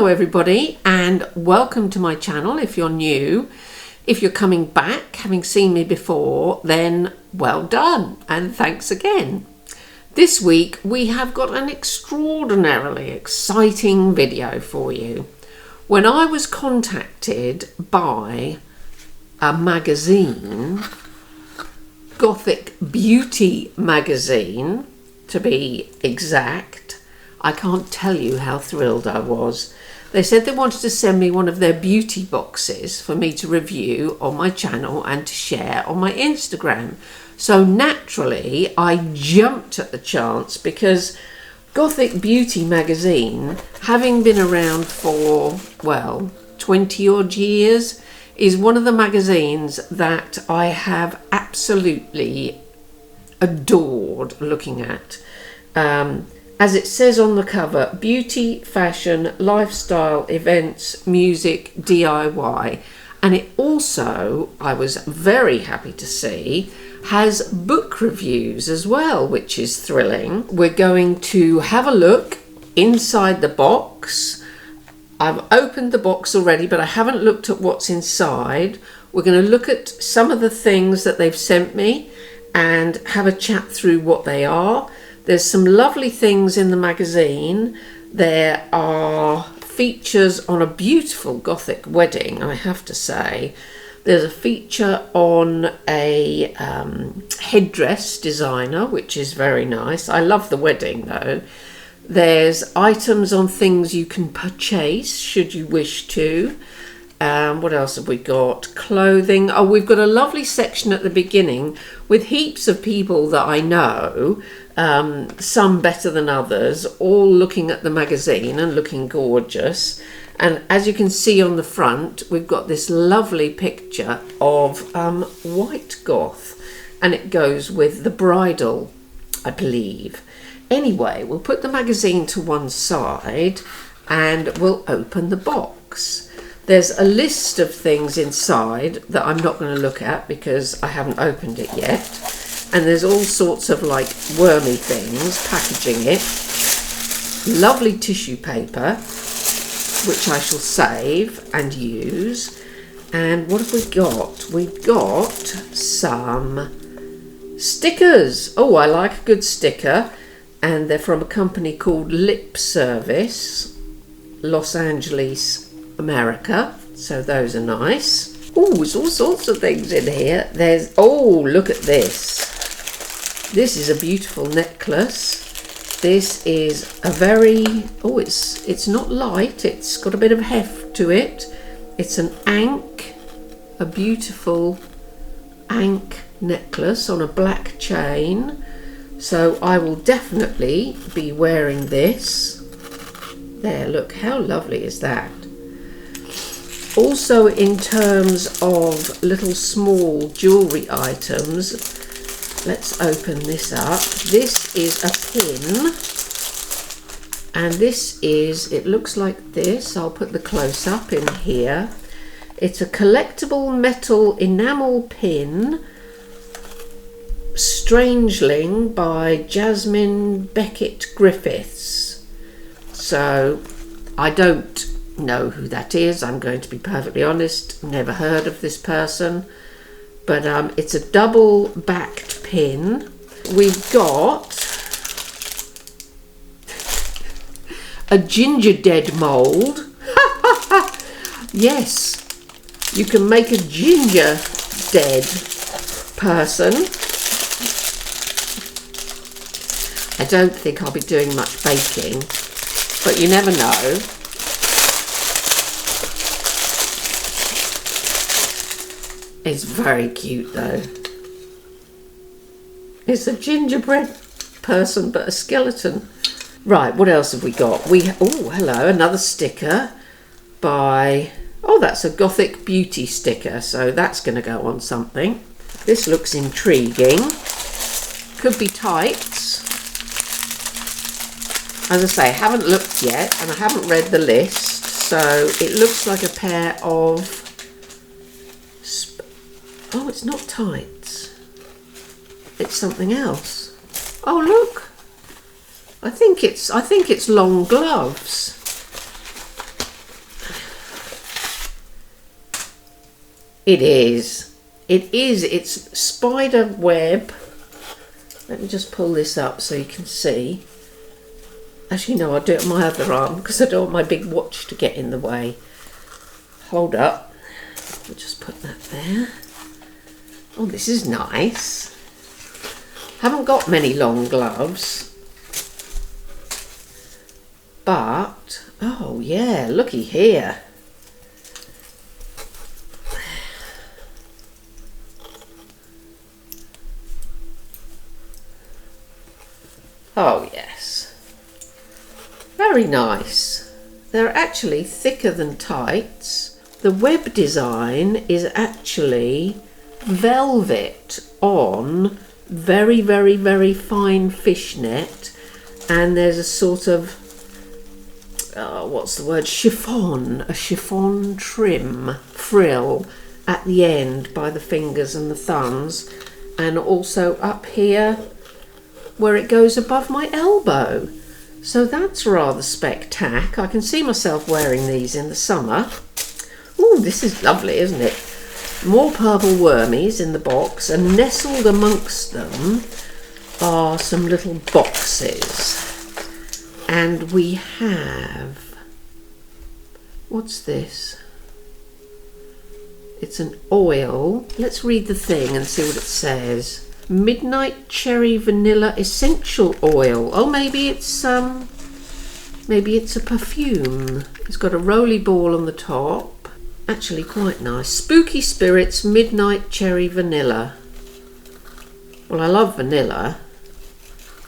Hello everybody and welcome to my channel. If you're new, if you're coming back having seen me before, then well done and thanks again. This week we have got an extraordinarily exciting video for you. When I was contacted by a magazine, Gothic Beauty Magazine to be exact, I can't tell you how thrilled I was. They said they wanted to send me one of their beauty boxes for me to review on my channel and to share on my Instagram. So naturally, I jumped at the chance because Gothic Beauty Magazine, having been around for, well, 20 odd years, is one of the magazines that I have absolutely adored looking at. As it says on the cover, beauty, fashion, lifestyle, events, music, DIY. And it also, I was very happy to see, has book reviews as well, which is thrilling. We're going to have a look inside the box. I've opened the box already, but I haven't looked at what's inside. We're going to look at some of the things that they've sent me and have a chat through what they are. There's some lovely things in the magazine. There are features on a beautiful Gothic wedding, I have to say. There's a feature on a headdress designer, which is very nice. I love the wedding though. There's items on things you can purchase should you wish to. What else have we got? Clothing. Oh, we've got a lovely section at the beginning with heaps of people that I know, some better than others, all looking at the magazine and looking gorgeous. And as you can see on the front, we've got this lovely picture of white goth, and it goes with the bridal, I believe. Anyway, we'll put the magazine to one side and we'll open the box. There's a list of things inside that I'm not going to look at because I haven't opened it yet. And there's all sorts of like wormy things packaging it. Lovely tissue paper, which I shall save and use. And what have we got? We've got some stickers. Oh, I like a good sticker. And they're from a company called Lip Service, Los Angeles, America. So those are nice. Oh, there's all sorts of things in here. There's, oh, look at this. This is a beautiful necklace. This is a very, oh, it's not light. It's got a bit of heft to it. It's an ankh, a beautiful ankh necklace on a black chain. So I will definitely be wearing this. There, look, how lovely is that? Also, in terms of little small jewellery items, let's open this up. This is a pin, and this is, it looks like this. I'll put the close-up in here. It's a collectible metal enamel pin, Strangeling by Jasmine Beckett Griffiths. So I don't know who that is, I'm going to be perfectly honest. Never heard of this person, but it's a double backed pin. We've got a ginger dead mold. Yes, you can make a ginger dead person. I don't think I'll be doing much baking, but you never know. It's very cute though. It's a gingerbread person but a skeleton. Right, what else have we got? Oh, hello, another sticker by, oh, that's a Gothic Beauty sticker, so that's going to go on something. This looks intriguing. Could be tights. As I say, I haven't looked yet and I haven't read the list, so it looks like a pair of, oh, it's not tights, it's something else. Oh, look, I think it's long gloves. It is. It is. It's spider web. Let me just pull this up so you can see. Actually, no, I'll do it on my other arm because I don't want my big watch to get in the way. Hold up. We'll just put that there. Oh, this is nice. Haven't got many long gloves. But, oh yeah, looky here. Oh yes, very nice. They're actually thicker than tights. The web design is actually velvet on very, very, very fine fishnet, and there's a sort of, what's the word, chiffon, a chiffon trim frill at the end by the fingers and the thumbs, and also up here where it goes above my elbow. So that's rather spectac. I can see myself wearing these in the summer. Ooh, this is lovely, isn't it? More purple wormies in the box, and nestled amongst them are some little boxes. And we have, what's this? It's an oil. Let's read the thing and see what it says. Midnight Cherry Vanilla Essential Oil. Oh, maybe it's a perfume. It's got a roly ball on the top. Actually quite nice. Spooky Spirits Midnight Cherry Vanilla. Well, I love vanilla.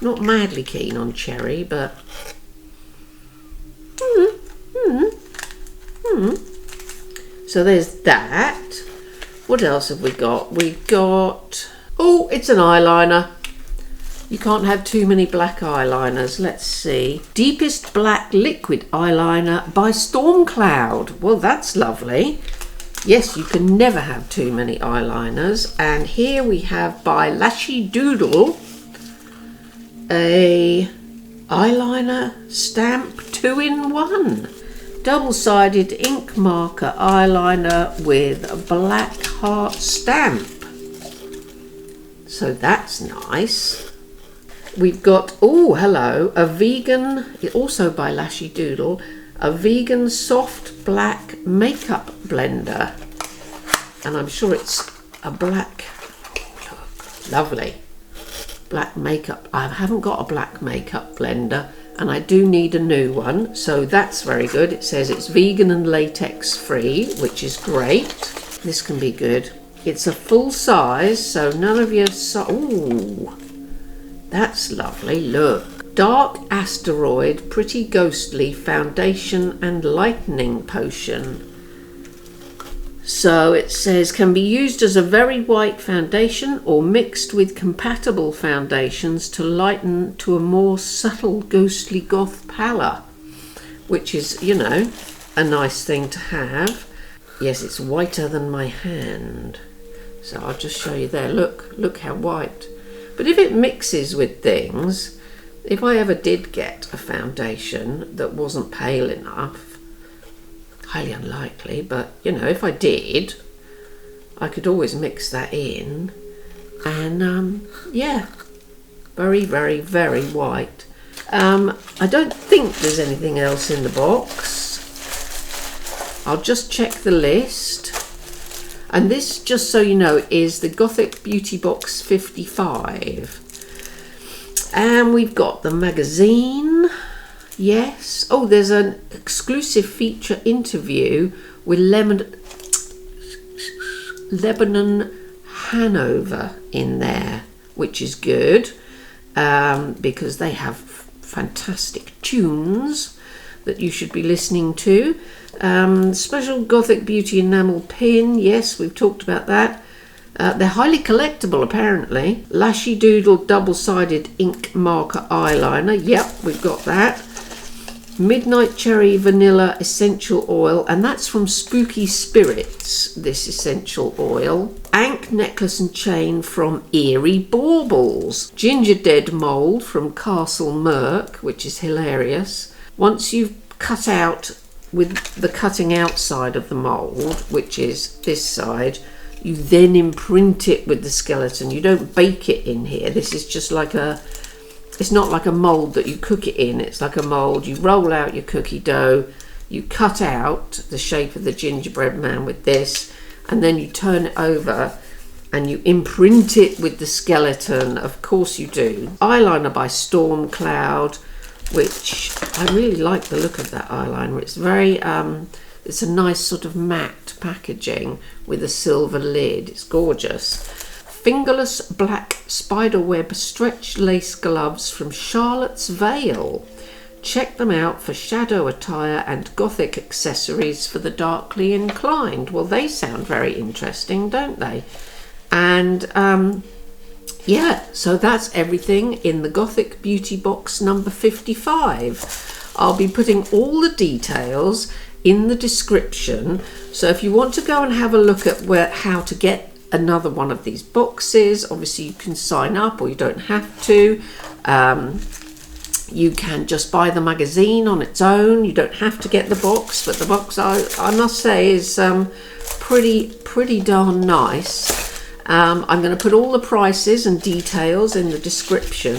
Not madly keen on cherry, but So there's that. What else have we got? We've got, oh, it's an eyeliner. You can't have too many black eyeliners. Let's see. Deepest Black Liquid Eyeliner by Storm Cloud. Well, that's lovely. Yes, you can never have too many eyeliners. And here we have by Lashy Doodle a eyeliner stamp 2-in-1. Double-sided ink marker eyeliner with a black heart stamp. So that's nice. We've got, oh, hello, a vegan, also by Lashy Doodle, a vegan soft black makeup blender. And I'm sure it's a black, look, lovely, black makeup. I haven't got a black makeup blender, and I do need a new one, so that's very good. It says it's vegan and latex free, which is great. This can be good. It's a full size, so none of your, ooh, that's lovely, look. Dark Asteroid Pretty Ghostly Foundation and Lightening Potion. So it says can be used as a very white foundation or mixed with compatible foundations to lighten to a more subtle ghostly goth pallor, which is, you know, a nice thing to have. Yes, it's whiter than my hand. So I'll just show you there. Look how white. But if it mixes with things, if I ever did get a foundation that wasn't pale enough, highly unlikely, but you know, if I did, I could always mix that in, and yeah, very, very, very white. I don't think there's anything else in the box. I'll just check the list. And this, just so you know, is the Gothic Beauty Box 55. And we've got the magazine. Yes. Oh, there's an exclusive feature interview with Lebanon Hanover in there, which is good, because they have fantastic tunes that you should be listening to. Special Gothic Beauty enamel pin. Yes, we've talked about that. They're highly collectible, apparently. Lashy Doodle double-sided ink marker eyeliner. Yep, we've got that. Midnight Cherry Vanilla Essential Oil, and that's from Spooky Spirits, this essential oil. Ankh Necklace and Chain from Eerie Baubles. Ginger Dead Mould from Castle Merc, which is hilarious. Once you've cut out with the cutting outside of the mould, which is this side, You then imprint it with the skeleton. You don't bake it in here. This is just like it's not like a mould that you cook it in. It's like a mould. You roll out your cookie dough, you cut out the shape of the gingerbread man with this, and then you turn it over and you imprint it with the skeleton. Of course you do. Eyeliner by Storm Cloud, which I really like the look of that eyeliner. It's very, it's a nice sort of matte packaging with a silver lid. It's gorgeous. Fingerless black spiderweb stretch lace gloves from Charlotte's Vale. Check them out for shadow attire and Gothic accessories for the darkly inclined. Well, they sound very interesting, don't they? And yeah, so that's everything in the Gothic Beauty Box number 55. I'll be putting all the details in the description. So if you want to go and have a look at how to get another one of these boxes, obviously you can sign up, or you don't have to. You can just buy the magazine on its own. You don't have to get the box, but the box I must say is pretty darn nice. I'm going to put all the prices and details in the description,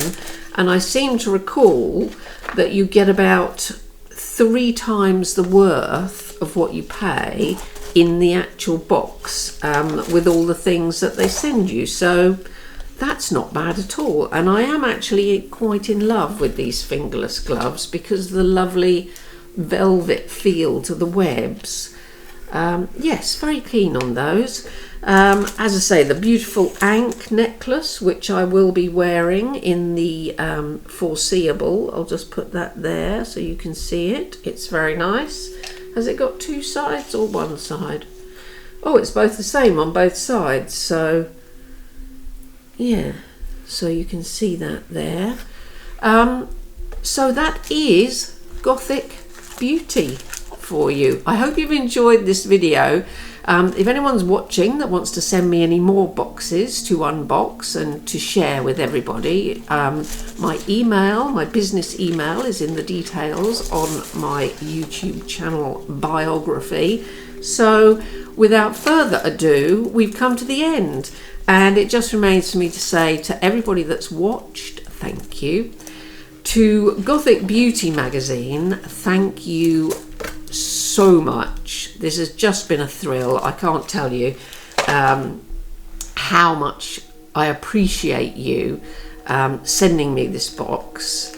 and I seem to recall that you get about 3 times the worth of what you pay in the actual box, with all the things that they send you. So that's not bad at all. And I am actually quite in love with these fingerless gloves because of the lovely velvet feel to the webs. Yes, very keen on those. As I say, the beautiful ankh necklace, which I will be wearing in the foreseeable. I'll just put that there so you can see it. It's very nice. Has it got 2 sides or 1 side? Oh, it's both the same on both sides. So yeah, so you can see that there. So that is Gothic Beauty for you. I hope you've enjoyed this video. If anyone's watching that wants to send me any more boxes to unbox and to share with everybody, my business email is in the details on my YouTube channel biography. So without further ado, we've come to the end, and it just remains for me to say to everybody that's watched, thank you. To Gothic Beauty Magazine, thank you so much. This has just been a thrill. I can't tell you how much I appreciate you sending me this box.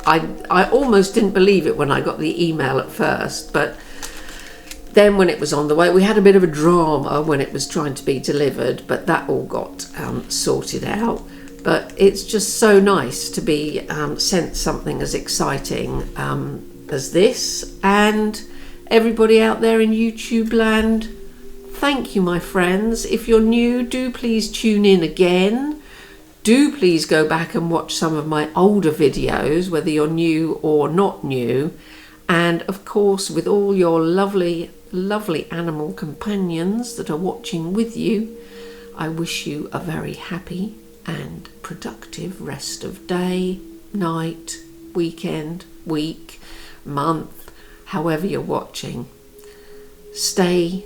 I almost didn't believe it when I got the email at first, but then when it was on the way, we had a bit of a drama when it was trying to be delivered, but that all got sorted out. But it's just so nice to be sent something as exciting as this. And everybody out there in YouTube land, thank you, my friends. If you're new, do please tune in again. Do please go back and watch some of my older videos, whether you're new or not new. And of course, with all your lovely animal companions that are watching with you, I wish you a very happy and productive rest of day, night, weekend, week, month, however you're watching. Stay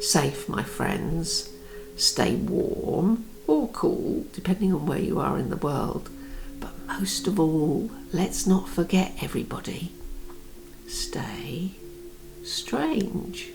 safe, my friends. Stay warm or cool, depending on where you are in the world. But most of all, let's not forget, everybody, stay strange.